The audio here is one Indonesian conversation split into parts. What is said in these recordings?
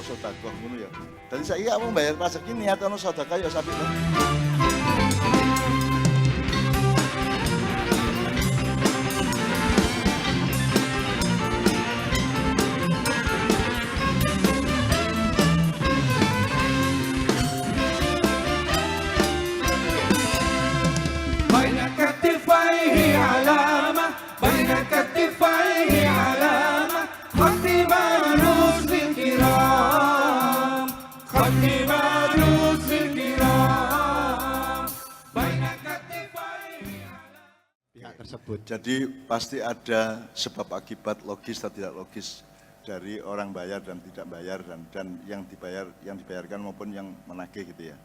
sedekah ngono ya. Dadi saiki kamu bayar pajak iki niat ono sedekah ya sapi to. بين كتفيه علامة بين كتفيه علامة ختم رسل الكرام ختم رسل الكرام بين كتفيه pihak tersebut. Jadi pasti ada sebab akibat logis atau tidak logis dari orang bayar dan tidak bayar dan yang dibayarkan maupun yang menagih gitu ya.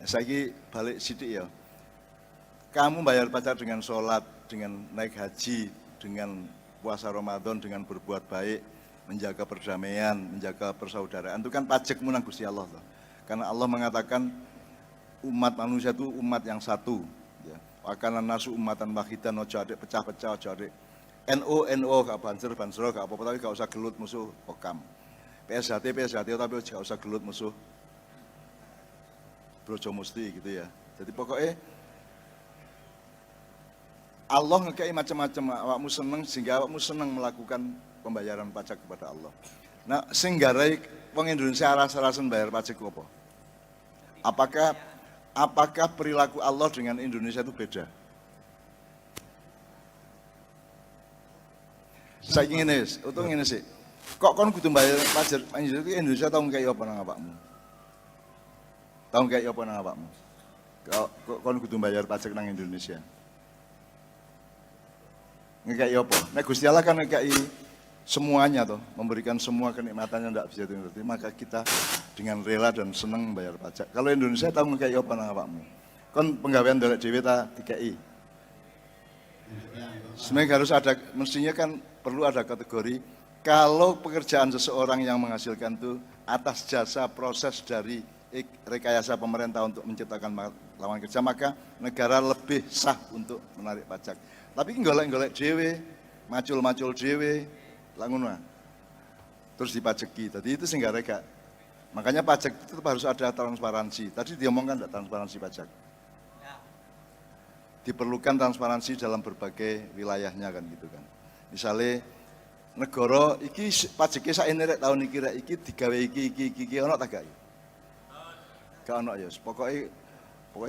Saiki balik sidik ya. Kamu bayar pajak dengan sholat, dengan naik haji, dengan puasa Ramadan, dengan berbuat baik, menjaga perdamaian, menjaga persaudaraan, itu kan pajakmu nang Gusti Allah loh. Karena Allah mengatakan umat manusia itu umat yang satu. Ya. Wakanan nasu umatan wahidan, ojo adik pecah-pecah, ojo adik NO, gak banser, gak apa-apa, tapi gak usah gelut musuh okam. PSHT, tapi gak usah gelut musuh Brojo Musti gitu ya. Jadi pokoknya Allah ngekei macam-macam, awakmu seneng sehingga awakmu seneng melakukan pembayaran pajak kepada Allah. Nah, sing garai wong Indonesia rasa-rasen bayar pajak apa? Apakah perilaku Allah dengan Indonesia itu beda? Saya ingin ngene sih. Kok kon kudu bayar pajak Indonesia tau ngekei apa nang awakmu? Tau ngekei apa nang awakmu? Kok kon kudu bayar pajak nang Indonesia? Ngekei apa? Nek Gusti Allah kan ngekei semuanya toh, memberikan semua kenikmatan yang tidak bisa dimengerti, maka kita dengan rela dan senang membayar pajak. Kalau Indonesia tahu ngekei apa nang awakmu? Kon penggawean dolek dhewe ta dikei. Sebenarnya harus ada, mestinya kan perlu ada kategori kalau pekerjaan seseorang yang menghasilkan itu atas jasa proses dari rekayasa pemerintah untuk menciptakan lapangan kerja, maka negara lebih sah untuk menarik pajak. Tapi golek-golek dhewe, macul-macul dhewe, langun terus dipajeki. Tadi itu sing gak rega. Makanya pajak itu tetap harus ada transparansi. Tadi diomongkan enggak transparansi pajak. Diperlukan transparansi dalam berbagai wilayahnya kan gitu kan. Misalnya negara iki pajeke sakjane rek tahun iki rek iki digawe iki ono ta gak? Gak ono ya. Pokoknya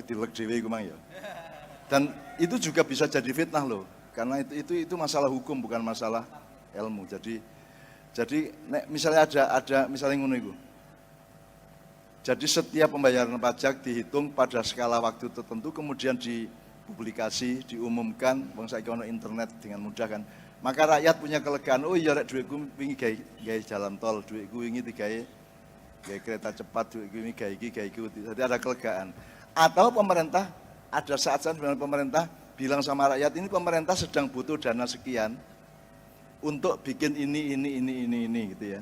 dilek dhewe iku mang ya. Dan itu juga bisa jadi fitnah loh, karena itu masalah hukum bukan masalah ilmu. Jadi nek misalnya ada misalnya ngono iku. Jadi setiap pembayaran pajak dihitung pada skala waktu tertentu, kemudian dipublikasi, diumumkan, bang saiki ono internet dengan mudah kan. Maka rakyat punya kelegaan, oh iya rek duitku wingi gawe jalan tol, duitku wingi digawe kereta cepat, duitku wingi gawe iki. Jadi ada kelegaan. Atau pemerintah ada saat-saat di mana pemerintah bilang sama rakyat, ini pemerintah sedang butuh dana sekian untuk bikin ini gitu ya.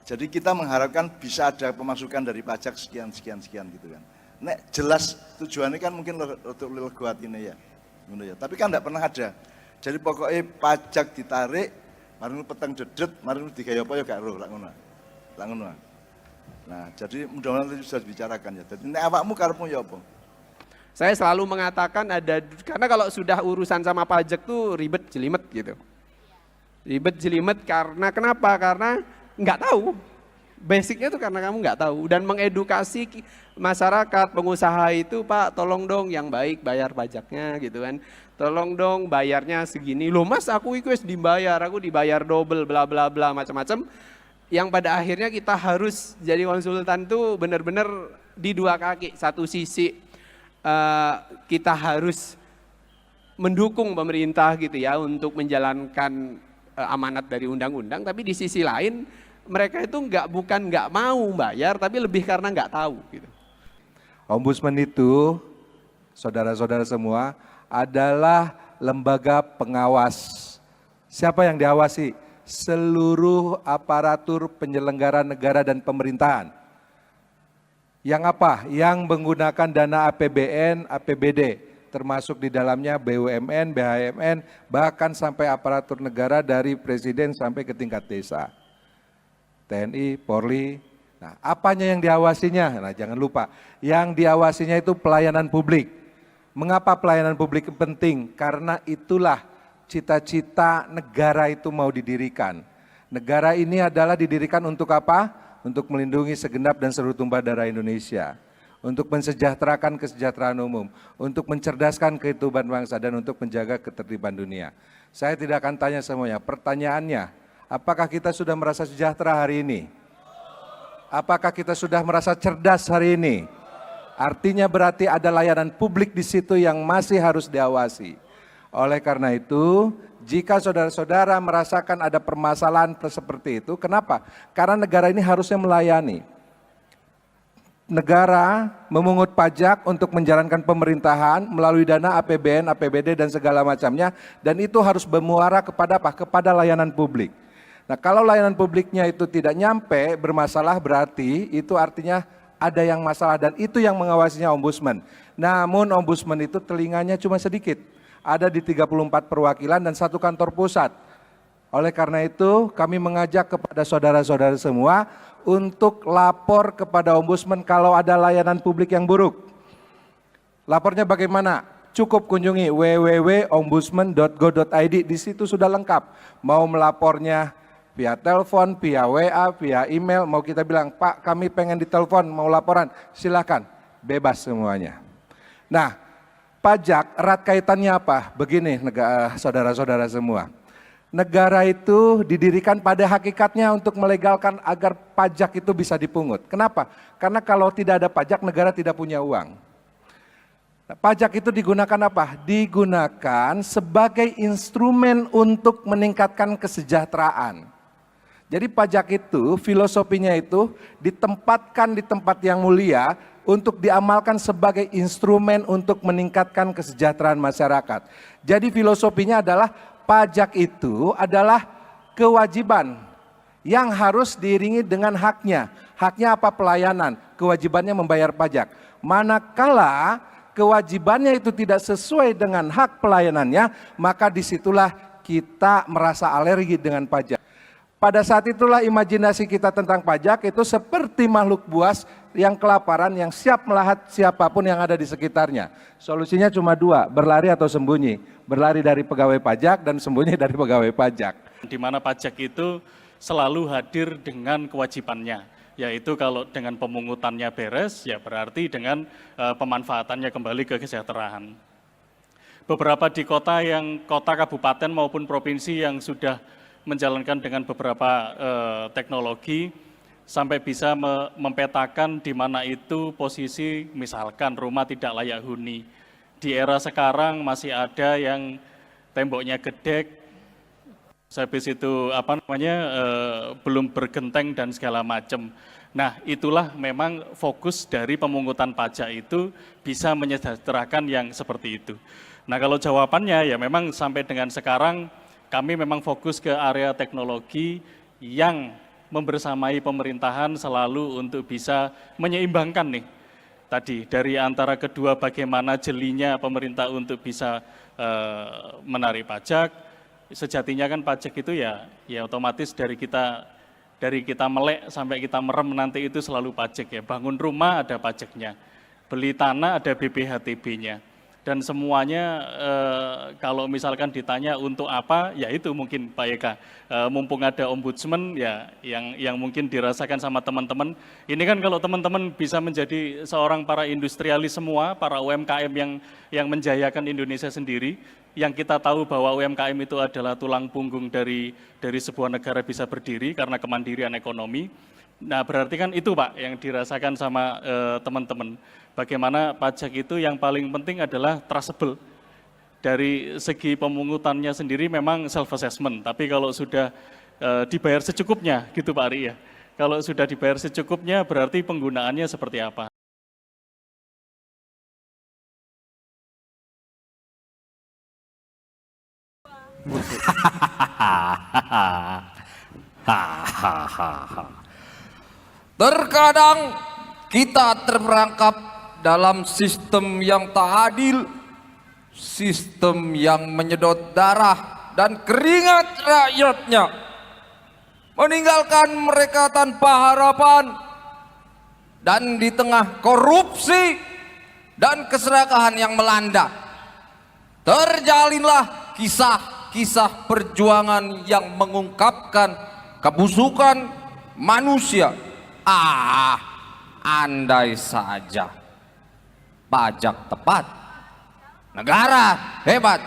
Jadi kita mengharapkan bisa ada pemasukan dari pajak sekian gitu kan. Nek jelas tujuannya kan mungkin untuk lego atine ya. Ya. Tapi kan enggak pernah ada. Jadi pokoknya pajak ditarik, mari peteng dedet, mari digawe apa ya gak ero lak ngono. Nah, jadi mudah-mudahan itu sudah dibicarakan ya. Jadi nek awakmu karepmu ya apa? Saya selalu mengatakan karena kalau sudah urusan sama pajak tuh ribet jelimet gitu. Ribet jelimet kenapa? Karena nggak tahu. Basicnya tuh karena kamu nggak tahu. Dan mengedukasi masyarakat, pengusaha itu, Pak tolong dong yang baik bayar pajaknya gitu kan. Tolong dong bayarnya segini. Loh mas aku itu dibayar, aku dibayar double bla bla bla macam-macam. Yang pada akhirnya kita harus jadi konsultan tuh benar-benar di dua kaki. Satu sisi kita harus mendukung pemerintah gitu ya untuk menjalankan amanat dari undang-undang, tapi di sisi lain mereka itu bukan nggak mau bayar, tapi lebih karena nggak tahu gitu. Ombudsman itu, saudara-saudara semua, adalah lembaga pengawas. Siapa yang diawasi? Seluruh aparatur penyelenggara negara dan pemerintahan. Yang apa? Yang menggunakan dana APBN, APBD, termasuk di dalamnya BUMN, BHMN, bahkan sampai aparatur negara dari presiden sampai ke tingkat desa. TNI, Polri, Nah, apanya yang diawasinya? Nah, jangan lupa, yang diawasinya itu pelayanan publik. Mengapa pelayanan publik penting? Karena itulah cita-cita negara itu mau didirikan. Negara ini adalah didirikan untuk apa? Untuk melindungi segenap dan seluruh tumpah darah Indonesia. Untuk mensejahterakan kesejahteraan umum, untuk mencerdaskan kehidupan bangsa, dan untuk menjaga ketertiban dunia. Saya tidak akan tanya semuanya, pertanyaannya, apakah kita sudah merasa sejahtera hari ini? Apakah kita sudah merasa cerdas hari ini? Artinya berarti ada layanan publik di situ yang masih harus diawasi. Oleh karena itu, jika saudara-saudara merasakan ada permasalahan seperti itu, kenapa? Karena negara ini harusnya melayani. Negara memungut pajak untuk menjalankan pemerintahan melalui dana APBN, APBD dan segala macamnya, dan itu harus bermuara kepada apa? Kepada layanan publik. Nah, kalau layanan publiknya itu tidak nyampe, bermasalah, berarti itu artinya ada yang masalah, dan itu yang mengawasinya ombudsman. Namun ombudsman itu telinganya cuma sedikit, ada di 34 perwakilan dan 1 kantor pusat. Oleh karena itu kami mengajak kepada saudara-saudara semua untuk lapor kepada ombudsman kalau ada layanan publik yang buruk. Lapornya bagaimana? Cukup kunjungi www.ombudsman.go.id, di situ sudah lengkap. Mau melapornya via telepon, via WA, via email, mau kita bilang, Pak kami pengen ditelepon, mau laporan, silakan, bebas semuanya. Nah, pajak erat kaitannya apa? Begini saudara-saudara semua. Negara itu didirikan pada hakikatnya untuk melegalkan agar pajak itu bisa dipungut. Kenapa? Karena kalau tidak ada pajak, negara tidak punya uang. Nah, pajak itu digunakan apa? Digunakan sebagai instrumen untuk meningkatkan kesejahteraan. Jadi pajak itu, filosofinya itu ditempatkan di tempat yang mulia untuk diamalkan sebagai instrumen untuk meningkatkan kesejahteraan masyarakat. Jadi filosofinya adalah pajak itu adalah kewajiban yang harus diiringi dengan haknya. Haknya apa? Pelayanan. Kewajibannya membayar pajak. Manakala kewajibannya itu tidak sesuai dengan hak pelayanannya, maka disitulah kita merasa alergi dengan pajak. Pada saat itulah imajinasi kita tentang pajak itu seperti makhluk buas yang kelaparan, yang siap melahat siapapun yang ada di sekitarnya. Solusinya cuma 2, berlari atau sembunyi. Berlari dari pegawai pajak dan sembunyi dari pegawai pajak. Di mana pajak itu selalu hadir dengan kewajibannya, yaitu kalau dengan pemungutannya beres, ya berarti dengan pemanfaatannya kembali ke kesejahteraan. Beberapa di kota kabupaten maupun provinsi yang sudah menjalankan dengan beberapa teknologi, sampai bisa mempetakan di mana itu posisi misalkan rumah tidak layak huni. Di era sekarang masih ada yang temboknya gedek, habis itu belum bergenteng dan segala macam. Nah, itulah memang fokus dari pemungutan pajak itu bisa menyejahterakan yang seperti itu. Nah, kalau jawabannya ya memang sampai dengan sekarang kami memang fokus ke area teknologi yang membersamai pemerintahan selalu untuk bisa menyeimbangkan nih. Tadi dari antara kedua bagaimana jelinya pemerintah untuk bisa menarik pajak. Sejatinya kan pajak itu ya otomatis dari kita melek sampai kita merem nanti itu selalu pajak ya. Bangun rumah ada pajaknya, beli tanah ada BPHTB-nya. Dan semuanya kalau misalkan ditanya untuk apa, ya itu mungkin Pak Eka, mumpung ada ombudsman ya yang mungkin dirasakan sama teman-teman. Ini kan kalau teman-teman bisa menjadi seorang para industrialis semua, para UMKM yang menjayakan Indonesia sendiri, yang kita tahu bahwa UMKM itu adalah tulang punggung dari sebuah negara bisa berdiri karena kemandirian ekonomi. Nah berarti kan itu Pak yang dirasakan sama teman-teman. Bagaimana pajak itu yang paling penting adalah traceable. Dari segi pemungutannya sendiri memang self-assessment, tapi kalau sudah dibayar secukupnya gitu Pak Ari ya. Kalau sudah dibayar secukupnya berarti penggunaannya seperti apa. Terkadang kita terperangkap dalam sistem yang tak adil, sistem yang menyedot darah dan keringat rakyatnya, meninggalkan mereka tanpa harapan dan di tengah korupsi dan keserakahan yang melanda, terjalinlah kisah-kisah perjuangan yang mengungkapkan kebusukan manusia. Andai saja pajak tepat, negara hebat.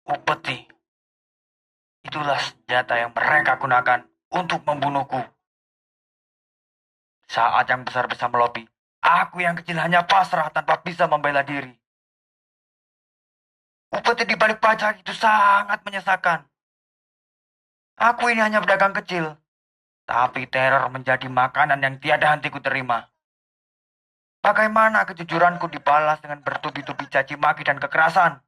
Upeti. Itulah senjata yang mereka gunakan untuk membunuhku. Saat yang besar-besar melobi, aku yang kecil hanya pasrah tanpa bisa membela diri. Upeti di balik pajak itu sangat menyesakan. Aku ini hanya pedagang kecil, tapi teror menjadi makanan yang tiada hentiku terima. Bagaimana kejujuranku dibalas dengan bertubi-tubi caci maki dan kekerasan?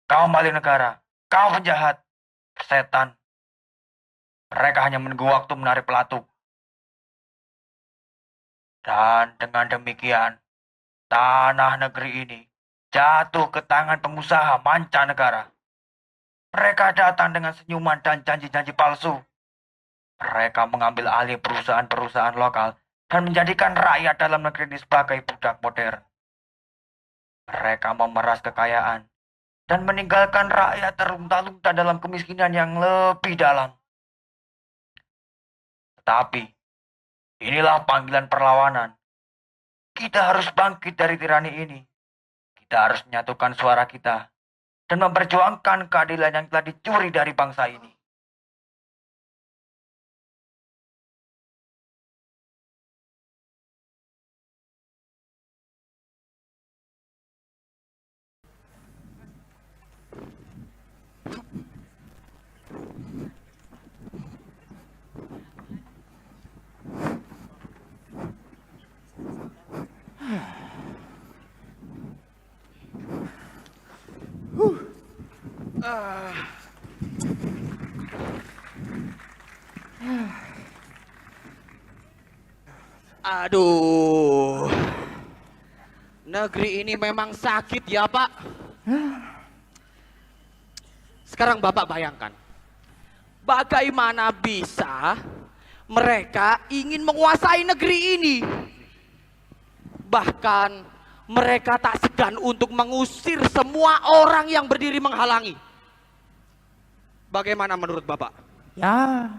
Kau maling negara, kau penjahat, setan. Mereka hanya menunggu waktu menarik pelatuk. Dan dengan demikian, tanah negeri ini jatuh ke tangan pengusaha mancanegara. Mereka datang dengan senyuman dan janji-janji palsu. Mereka mengambil alih perusahaan-perusahaan lokal dan menjadikan rakyat dalam negeri ini sebagai budak modern. Mereka memeras kekayaan dan meninggalkan rakyat terlunta-lunta dalam kemiskinan yang lebih dalam. Tetapi, inilah panggilan perlawanan. Kita harus bangkit dari tirani ini. Kita harus menyatukan suara kita dan memperjuangkan keadilan yang telah dicuri dari bangsa ini. Aduh, negeri ini memang sakit ya Pak. Sekarang Bapak bayangkan, bagaimana bisa mereka ingin menguasai negeri ini. Bahkan mereka tak segan untuk mengusir semua orang yang berdiri menghalangi. Bagaimana menurut Bapak? Ya,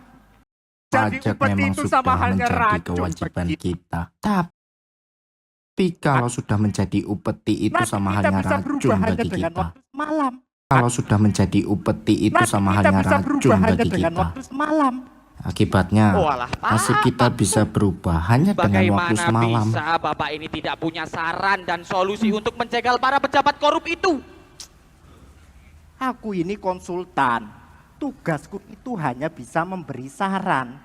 pajak memang sudah menjadi kewajiban kita. Tapi kalau sudah menjadi upeti itu sama halnya racun bagi kita. Kalau sudah menjadi upeti itu sama halnya racun bagi kita. Akibatnya nasib kita bisa berubah hanya dengan waktu semalam. Bagaimana bisa Bapak ini tidak punya saran dan solusi untuk menjegal para pejabat korup itu? Aku ini konsultan. Tugasku itu hanya bisa memberi saran.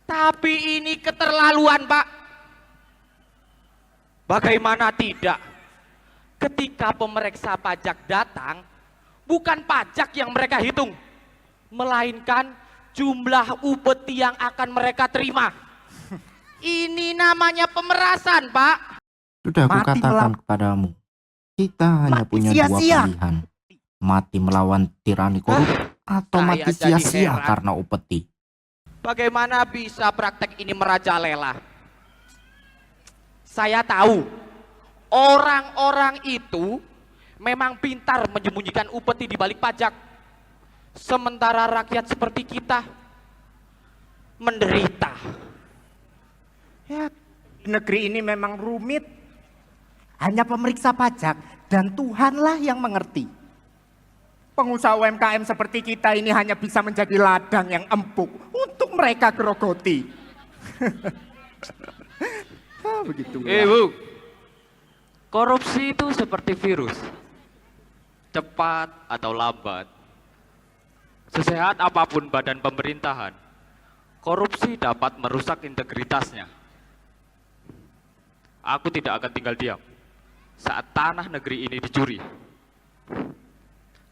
Tapi ini keterlaluan, Pak. Bagaimana tidak? Ketika pemeriksa pajak datang, bukan pajak yang mereka hitung, melainkan jumlah upeti yang akan mereka terima. Ini namanya pemerasan, Pak. Sudah aku Mati katakan kepadamu, kita hanya punya dua sia-sia. pilihan. Mati melawan tirani korup atau Saya mati jadi sia-sia heran. karena upeti. Bagaimana bisa praktek ini merajalela? Saya tahu orang-orang itu memang pintar menyembunyikan upeti di balik pajak. Sementara rakyat seperti kita menderita. Ya, negeri ini memang rumit. Hanya pemeriksa pajak dan Tuhanlah yang mengerti. Pengusaha UMKM seperti kita ini hanya bisa menjadi ladang yang empuk untuk mereka gerogoti. Begitu. Bu, korupsi itu seperti virus. Cepat atau lambat. Sesehat apapun badan pemerintahan, korupsi dapat merusak integritasnya. Aku tidak akan tinggal diam saat tanah negeri ini dicuri.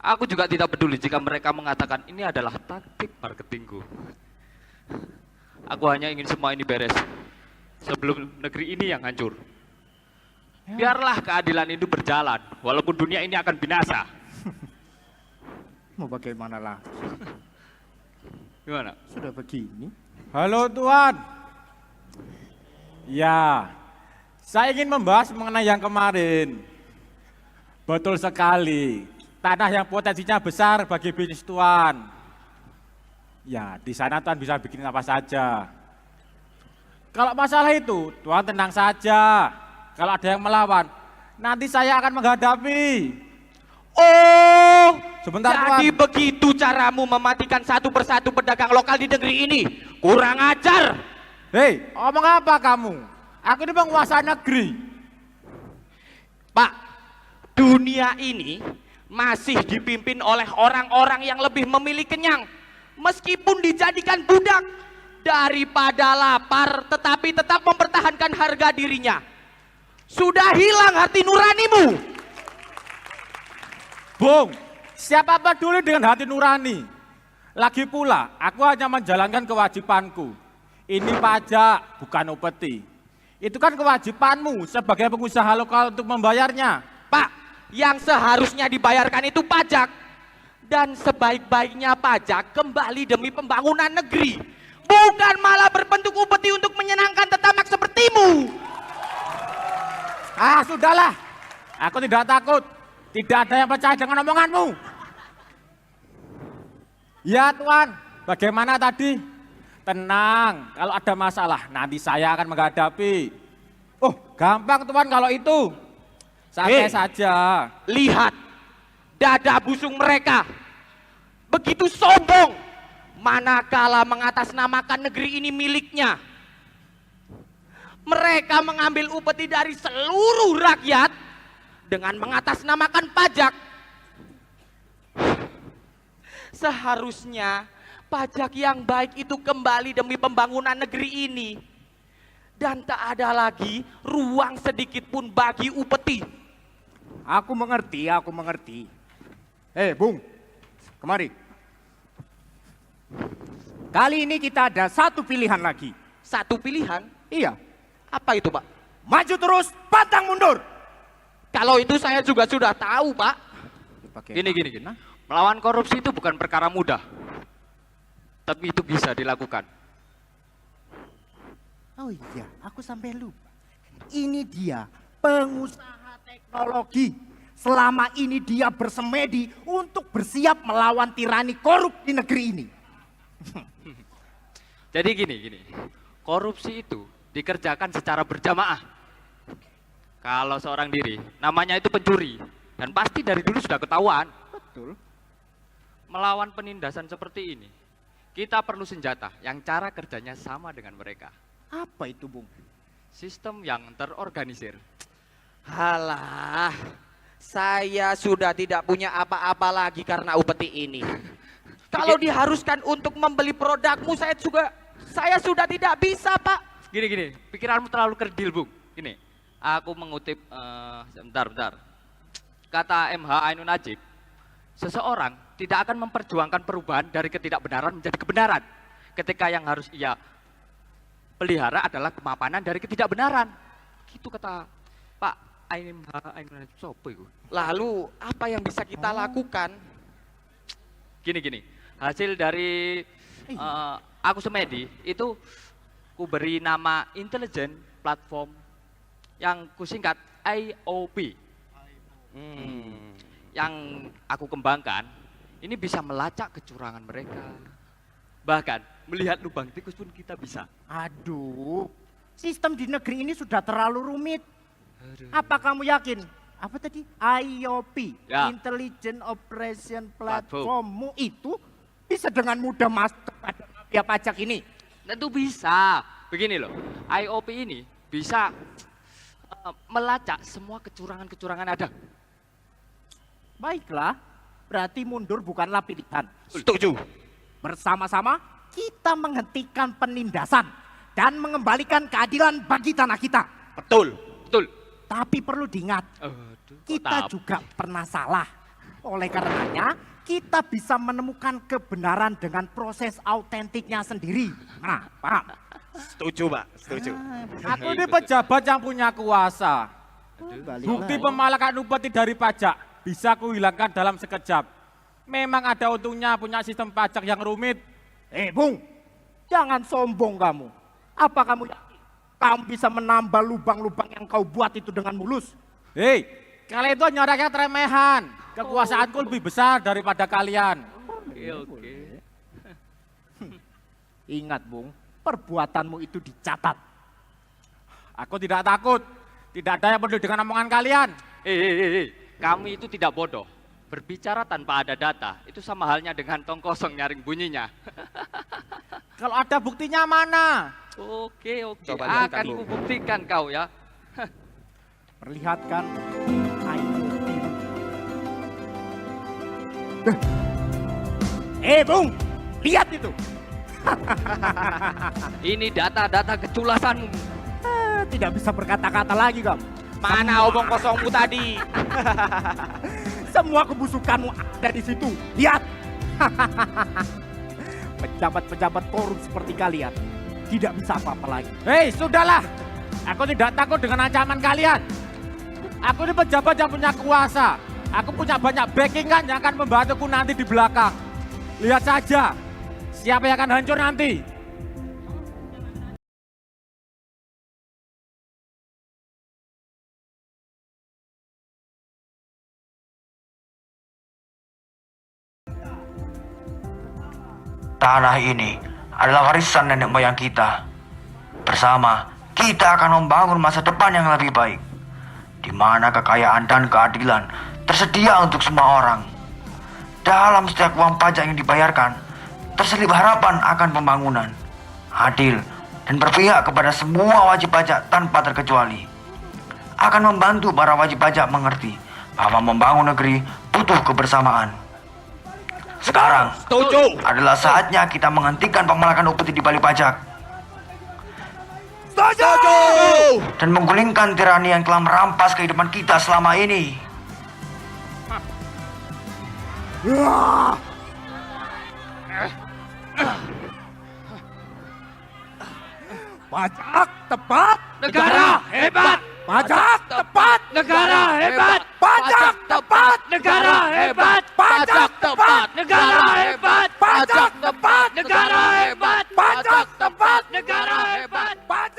Aku juga tidak peduli jika mereka mengatakan ini adalah taktik marketingku. Aku hanya ingin semua ini beres sebelum negeri ini yang hancur. Biarlah keadilan itu berjalan, walaupun dunia ini akan binasa. Mau bagaimana lah? Gimana? Sudah begini. Halo Tuan. Ya, saya ingin membahas mengenai yang kemarin. Betul sekali. Tanah yang potensinya besar bagi bisnis Tuan. Ya, di sana Tuan bisa bikin apa saja. Kalau masalah itu, Tuan tenang saja. Kalau ada yang melawan, nanti saya akan menghadapi. Oh, Sebentar, jadi Tuan. begitu caramu mematikan satu persatu pedagang lokal di negeri ini? Kurang ajar. Hei, omong apa kamu? Aku ini penguasa negeri. Pak, dunia ini masih dipimpin oleh orang-orang yang lebih memilih kenyang. Meskipun dijadikan budak, daripada lapar tetapi tetap mempertahankan harga dirinya. Sudah hilang hati nuranimu. Bung, siapa peduli dengan hati nurani? Lagi pula, aku hanya menjalankan kewajibanku. Ini pajak, bukan upeti. Itu kan kewajibanmu sebagai pengusaha lokal untuk membayarnya. Pak, yang seharusnya dibayarkan itu pajak. Dan sebaik-baiknya pajak kembali demi pembangunan negeri. Bukan malah berbentuk upeti untuk menyenangkan tetamak sepertimu. Ah, sudahlah. Aku tidak takut. Tidak ada yang percaya dengan omonganmu. Ya Tuan, bagaimana tadi? Tenang, kalau ada masalah nanti saya akan menghadapi. Oh, gampang Tuan kalau itu. Santai saja. Lihat dada busung mereka. Begitu sombong. Manakala mengatasnamakan negeri ini miliknya. Mereka mengambil upeti dari seluruh rakyat dengan mengatasnamakan pajak. Seharusnya pajak yang baik itu kembali demi pembangunan negeri ini. Dan tak ada lagi ruang sedikit pun bagi upeti. Aku mengerti, aku mengerti. Bung, kemari. Kali ini kita ada satu pilihan lagi. Satu pilihan? Iya. Apa itu, Pak? Maju terus, pantang mundur. Kalau itu saya juga sudah tahu, Pak. Gini. Melawan korupsi itu bukan perkara mudah. Tapi itu bisa dilakukan. Oh iya, aku sampai lupa. Ini dia pengusaha teknologi. Selama ini dia bersemedi untuk bersiap melawan tirani korup di negeri ini. Jadi gini. Korupsi itu dikerjakan secara berjamaah. Kalau seorang diri, namanya itu pencuri. Dan pasti dari dulu sudah ketahuan. Betul. Melawan penindasan seperti ini, kita perlu senjata yang cara kerjanya sama dengan mereka. Apa itu, Bung? Sistem yang terorganisir. Halah, saya sudah tidak punya apa-apa lagi karena upeti ini. Kalau diharuskan untuk membeli produkmu, saya sudah tidak bisa, Pak. Gini, pikiranmu terlalu kerdil, Bung. Gini, aku mengutip, bentar. Kata MH Ainun Najib, seseorang tidak akan memperjuangkan perubahan dari ketidakbenaran menjadi kebenaran. Ketika yang harus ia pelihara adalah kemapanan dari ketidakbenaran. Gitu kata Pak Ainem Sopo itu. Lalu apa yang bisa kita lakukan? Gini, hasil dari aku semedi itu ku beri nama Intelligent Platform yang kusingkat IOP. Yang aku kembangkan ini bisa melacak kecurangan mereka. Bahkan melihat lubang tikus pun kita bisa. Aduh, sistem di negeri ini sudah terlalu rumit. Apa kamu yakin? Apa tadi? IOP, Ya. Intelligent Operation Platformmu itu bisa dengan mudah masuk kepada mafia pajak ini? Tentu bisa. Begini loh, IOP ini bisa melacak semua kecurangan-kecurangan ada. Baiklah, berarti mundur bukanlah pilihan. Setuju. Bersama-sama kita menghentikan penindasan dan mengembalikan keadilan bagi tanah kita. Betul. Tapi perlu diingat, kita juga pernah salah. Oleh karenanya, kita bisa menemukan kebenaran dengan proses autentiknya sendiri. Nah, paham? Setuju, Pak. Setuju. Aku ini pejabat yang punya kuasa. Bukti pemalakan upeti dari pajak bisa kuhilangkan dalam sekejap. Memang ada untungnya punya sistem pajak yang rumit. Bung, jangan sombong kamu. Apa kamu yakin kamu bisa menambah lubang-lubang yang kau buat itu dengan mulus? Hei, kalian itu hanya rakyat remehan. Kekuasaanku lebih besar daripada kalian. Oke. Ingat, Bung, perbuatanmu itu dicatat. Aku tidak takut. Tidak ada yang peduli dengan omongan kalian. Kamu itu tidak bodoh. Berbicara tanpa ada data, itu sama halnya dengan tong kosong nyaring bunyinya. Kalau ada buktinya mana? Oke. Coba Akan lihatkan, Bu. kubuktikan kau ya. Perlihatkan Bung, lihat itu. Ini data-data keculasanmu. Tidak bisa berkata-kata lagi kamu. Mana omong kosongmu tadi? Semua kebusukanmu ada di situ. Lihat. Pejabat-pejabat korup seperti kalian tidak bisa apa-apa lagi. Hei, sudahlah. Aku tidak takut dengan ancaman kalian. Aku ini pejabat yang punya kuasa. Aku punya banyak backingan yang akan membantuku nanti di belakang. Lihat saja, siapa yang akan hancur nanti. Tanah ini adalah warisan nenek moyang kita. Bersama, kita akan membangun masa depan yang lebih baik, di mana kekayaan dan keadilan tersedia untuk semua orang. Dalam setiap uang pajak yang dibayarkan, terselip harapan akan pembangunan, adil, dan berpihak kepada semua wajib pajak tanpa terkecuali. Akan membantu para wajib pajak mengerti bahwa membangun negeri butuh kebersamaan. Sekarang adalah saatnya kita menghentikan pemalakan upeti di balik pajak. Dan menggulingkan tirani yang telah merampas kehidupan kita selama ini. Pajak tepat, Negara hebat. pajak tepat, Negara hebat. pajak tepat, Negara hebat. pajak tepat, Negara hebat. pajak tepat, Negara hebat. pajak tepat, Negara hebat. pajak